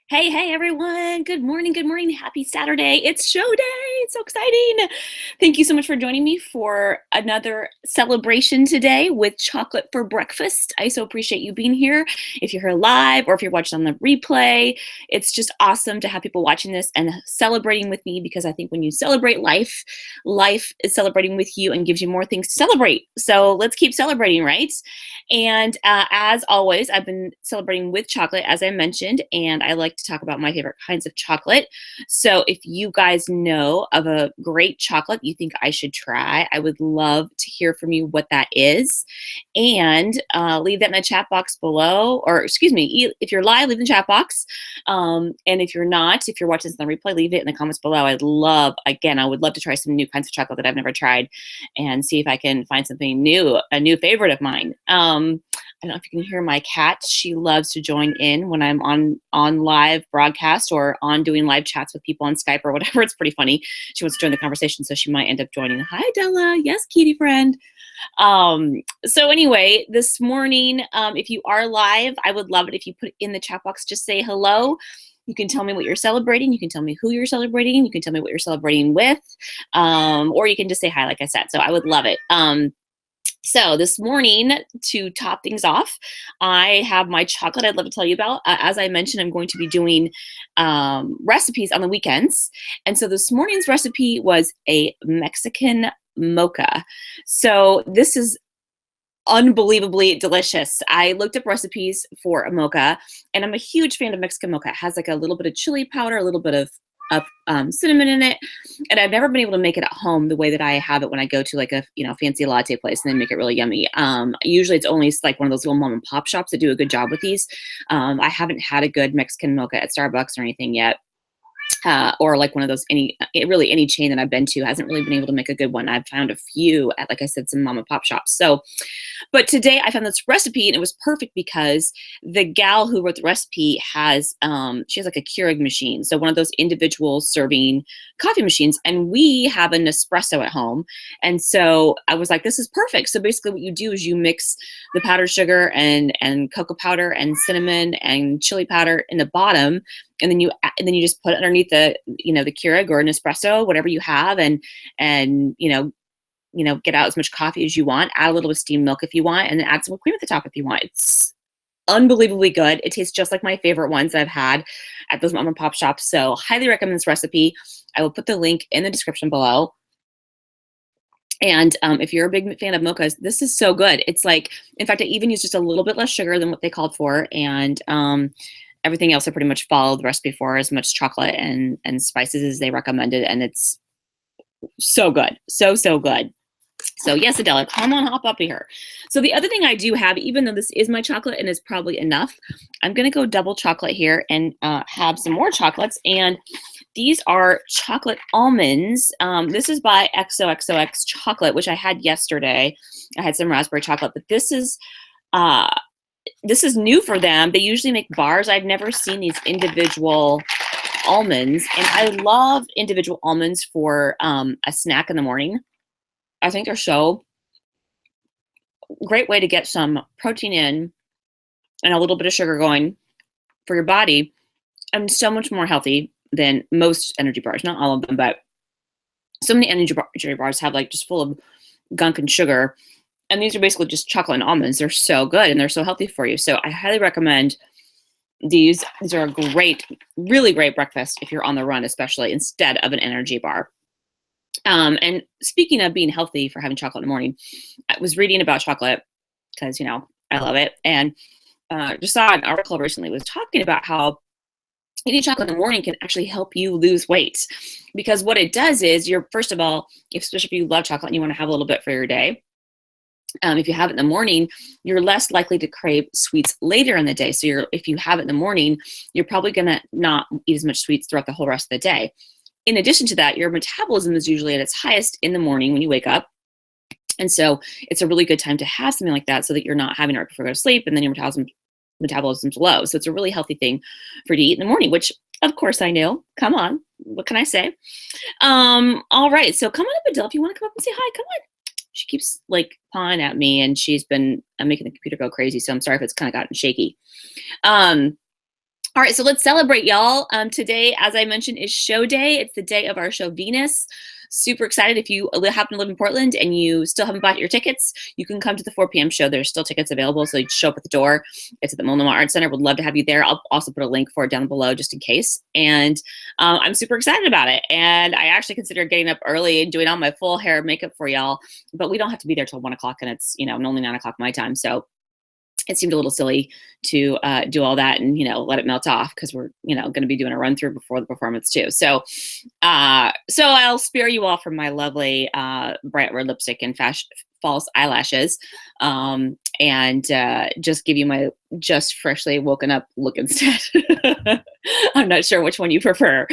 Hey, everyone. Good morning. Good morning. Happy Saturday. It's show day. It's so exciting. Thank you so much for joining me for another celebration today with chocolate for breakfast. I so appreciate you being here. If you're here live or if you're watching on the replay, it's just awesome to have people watching this and celebrating with me because I think when you celebrate life, life is celebrating with you and gives you more things to celebrate. So let's keep celebrating, right? And as always, I've been celebrating with chocolate, as I mentioned, and I like to talk about my favorite kinds of chocolate. So if you guys know of a great chocolate you think I should try, I would love to hear from you what that is. And leave that in the chat box below, or excuse me, if you're live, leave in the chat box. And if you're not, if you're watching this on the replay, leave it in the comments below. I would love to try some new kinds of chocolate that I've never tried and see if I can find something new, a new favorite of mine. I don't know if you can hear my cat. She loves to join in when I'm on live broadcast or on doing live chats with people on Skype or whatever. It's pretty funny. She wants to join the conversation, so she might end up joining. Hi, Della. Yes, kitty friend. So anyway, this morning, if you are live, I would love it if you put in the chat box, just say hello. You can tell me what you're celebrating. You can tell me who you're celebrating. You can tell me what you're celebrating with, or you can just say hi, like I said. So I would love it. So this morning, to top things off, I have my chocolate I'd love to tell you about. As I mentioned, I'm going to be doing recipes on the weekends. And so this morning's recipe was a Mexican mocha. So this is unbelievably delicious. I looked up recipes for a mocha, and I'm a huge fan of Mexican mocha. It has like a little bit of chili powder, a little bit of cinnamon in it, and I've never been able to make it at home the way that I have it when I go to like a fancy latte place and they make it really yummy. Usually it's only like one of those little mom and pop shops that do a good job with these. I haven't had a good Mexican mocha at Starbucks or anything yet. Or like one of those any chain that I've been to hasn't really been able to make a good one. I've found a few at, like I said, some mom and pop shops. So but today I found this recipe and it was perfect because the gal who wrote the recipe she has like a Keurig machine. So one of those individual serving coffee machines. And we have an espresso at home. And so I was like, this is perfect. So basically what you do is you mix the powdered sugar and cocoa powder and cinnamon and chili powder in the bottom. And then you just put it underneath the Keurig or an espresso, whatever you have, and get out as much coffee as you want, add a little bit of steamed milk if you want, and then add some whipped cream at the top if you want. It's unbelievably good. It tastes just like my favorite ones that I've had at those mom and pop shops. So highly recommend this recipe. I will put the link in the description below. And if you're a big fan of mochas, this is so good. It's like, in fact, I even used just a little bit less sugar than what they called for. And everything else I pretty much followed the recipe for, as much chocolate and spices as they recommended. And it's so good. So good. So yes, Adela, come on, hop up here. So the other thing I do have, even though this is my chocolate and is probably enough, I'm going to go double chocolate here and have some more chocolates. And these are chocolate almonds. This is by XOXOX chocolate, which I had yesterday. I had some raspberry chocolate, but this is new for them. They usually make bars. I've never seen these individual almonds, and I love individual almonds for a snack in the morning. I think they're so great way to get some protein in and a little bit of sugar going for your body, and so much more healthy than most energy bars. Not all of them, but so many energy bars have like just full of gunk and sugar. And these are basically just chocolate and almonds. They're so good and they're so healthy for you. So I highly recommend these. These are a great, really great breakfast if you're on the run, especially instead of an energy bar. And speaking of being healthy for having chocolate in the morning, I was reading about chocolate because, I love it. And just saw an article recently was talking about how eating chocolate in the morning can actually help you lose weight. Because what it does is first of all, especially if you love chocolate and you want to have a little bit for your day, if you have it in the morning, you're less likely to crave sweets later in the day. So if you have it in the morning, you're probably going to not eat as much sweets throughout the whole rest of the day. In addition to that, your metabolism is usually at its highest in the morning when you wake up. And so it's a really good time to have something like that so that you're not having it right before you go to sleep and then your metabolism's low. So it's a really healthy thing for you to eat in the morning, which of course I knew. Come on. What can I say? All right. So come on up, Adele, if you want to come up and say hi, come on. She keeps like pawing at me and she's been making the computer go crazy. So I'm sorry if it's kind of gotten shaky. All right, so let's celebrate, y'all. Today, as I mentioned, is show day. It's the day of our show, Venus. Super excited. If you happen to live in Portland and you still haven't bought your tickets, you can come to the 4 p.m. show. There's still tickets available, so you show up at the door. It's at the Multnomah Arts Center. Would love to have you there. I'll also put a link for it down below just in case. And I'm super excited about it. And I actually considered getting up early and doing all my full hair and makeup for y'all, but we don't have to be there till 1 o'clock, and it's only 9 o'clock my time. So it seemed a little silly to do all that and let it melt off because we're going to be doing a run through before the performance too. So I'll spare you all from my lovely bright red lipstick and false eyelashes, and just give you my just freshly woken up look instead. I'm not sure which one you prefer.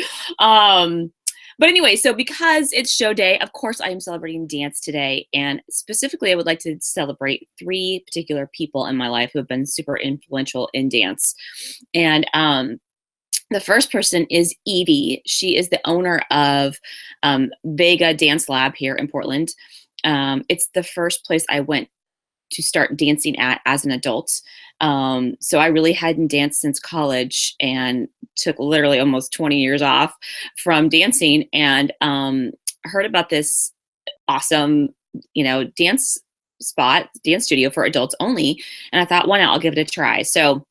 But anyway, so because it's show day, of course, I am celebrating dance today. And specifically, I would like to celebrate 3 particular people in my life who have been super influential in dance. And the first person is Evie. She is the owner of Vega Dance Lab here in Portland. It's the first place I went to start dancing at as an adult. So I really hadn't danced since college and took literally almost 20 years off from dancing, and heard about this awesome, dance studio for adults only. And I thought, why not? I'll give it a try. So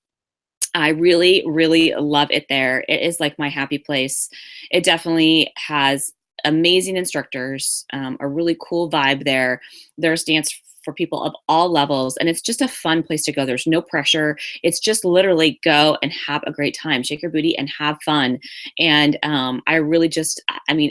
I really, really love it there. It is like my happy place. It definitely has amazing instructors, a really cool vibe there. There's dance for people of all levels, and it's just a fun place to go. There's no pressure. It's just literally go and have a great time, shake your booty and have fun. And I really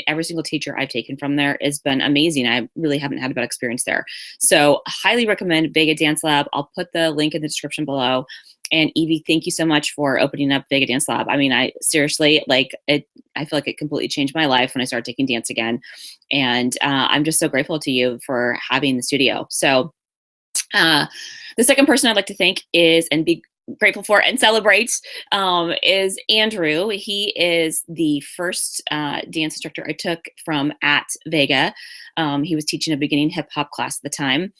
every single teacher I've taken from there has been amazing. I really haven't had a bad experience there. So highly recommend Vega Dance Lab. I'll put the link in the description below. And Evie, thank you so much for opening up Vega Dance Lab. I mean, I seriously, I feel like it completely changed my life when I started taking dance again. And I'm just so grateful to you for having the studio. So the second person I'd like to thank and be grateful for and celebrate is Andrew. He is the first dance instructor I took from at Vega. He was teaching a beginning hip hop class at the time.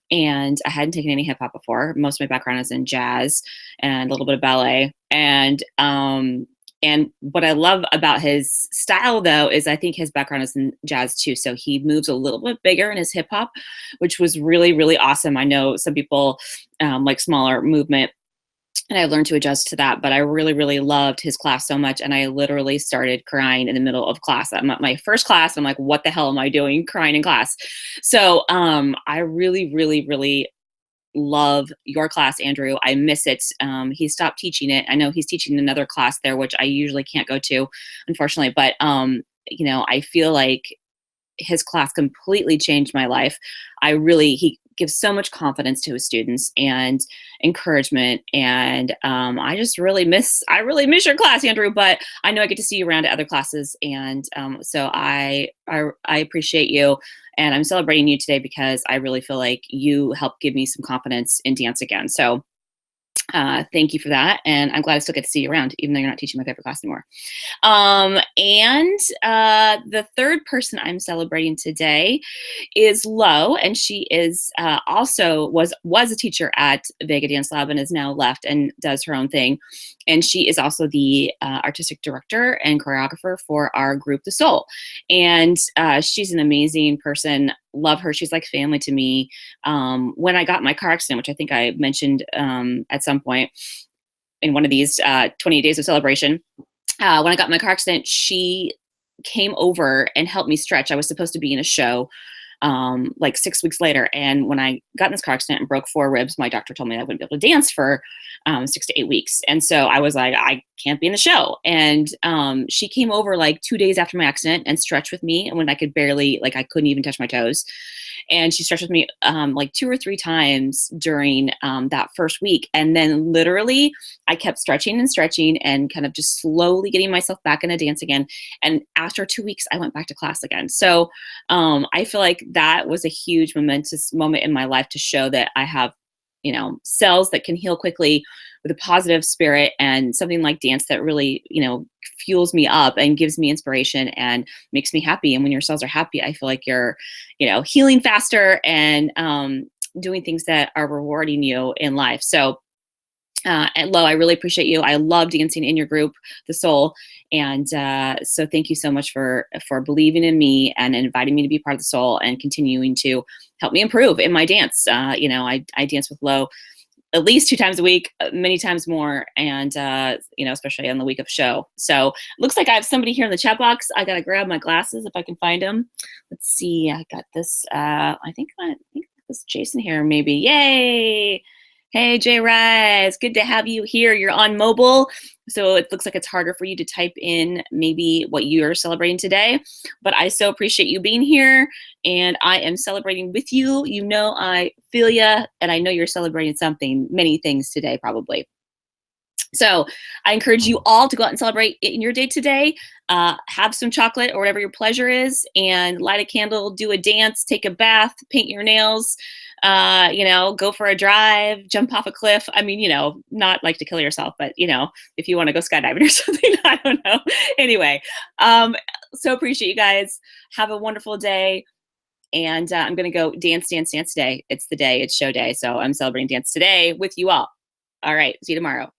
And I hadn't taken any hip hop before. Most of my background is in jazz and a little bit of ballet. And what I love about his style, though, is I think his background is in jazz too. So he moves a little bit bigger in his hip hop, which was really, really awesome. I know some people like smaller movement, and I learned to adjust to that. But I really, really loved his class so much. And I literally started crying in the middle of class. I'm at my first class. I'm like, what the hell am I doing crying in class? So I really, really, really love your class, Andrew. I miss it. He stopped teaching it. I know he's teaching another class there, which I usually can't go to, unfortunately. But, I feel like his class completely changed my life. He gives so much confidence to his students and encouragement. And I really miss your class, Andrew, but I know I get to see you around at other classes. And so I appreciate you. And I'm celebrating you today because I really feel like you helped give me some confidence in dance again. So thank you for that. And I'm glad I still get to see you around, even though you're not teaching my favorite class anymore. And the third person I'm celebrating today is Leaux, and she is was a teacher at Vega Dance Lab and has now left and does her own thing. And she is also the artistic director and choreographer for our group, The Soul. And she's an amazing person. Love her. She's like family to me. When I got my car accident, which I think I mentioned at some point in one of these 28 days of celebration, when I got my car accident, she came over and helped me stretch. I was supposed to be in a show like 6 weeks later. And when I got in this car accident and broke 4 ribs, my doctor told me I wouldn't be able to dance for 6 to 8 weeks. And so I was like, I can't be in the show. And she came over like 2 days after my accident and stretched with me. And when I could barely, I couldn't even touch my toes. And she stretched with me like 2 or 3 times during that first week. And then literally I kept stretching and kind of just slowly getting myself back into dance again. And after 2 weeks, I went back to class again. So I feel like that was a huge momentous moment in my life to show that I have, cells that can heal quickly with a positive spirit, and something like dance that really, fuels me up and gives me inspiration and makes me happy. And when your cells are happy, I feel like you're, healing faster and doing things that are rewarding you in life. So And Leaux, I really appreciate you. I love dancing in your group, The Soul. And so thank you so much for believing in me and inviting me to be part of The Soul and continuing to help me improve in my dance. You know, I dance with Leaux at least 2 times a week, many times more, and you know, especially on the week of show. So looks like I have somebody here in the chat box. I gotta grab my glasses if I can find them. Let's see. I got this. I think this Jason here maybe. Yay! Hey Jay Rise, good to have you here. You're on mobile, so it looks like it's harder for you to type in maybe what you're celebrating today. But I so appreciate you being here, and I am celebrating with you. You know I feel ya, and I know you're celebrating something, many things today probably. So I encourage you all to go out and celebrate in your day today. Have some chocolate or whatever your pleasure is, and light a candle, do a dance, take a bath, paint your nails, you know, go for a drive, jump off a cliff. I mean, you know, not like to kill yourself, but you know, if you want to go skydiving or something, I don't know. Anyway, so appreciate you guys. Have a wonderful day. And I'm going to go dance today. It's the day, it's show day. So I'm celebrating dance today with you all. All right. See you tomorrow.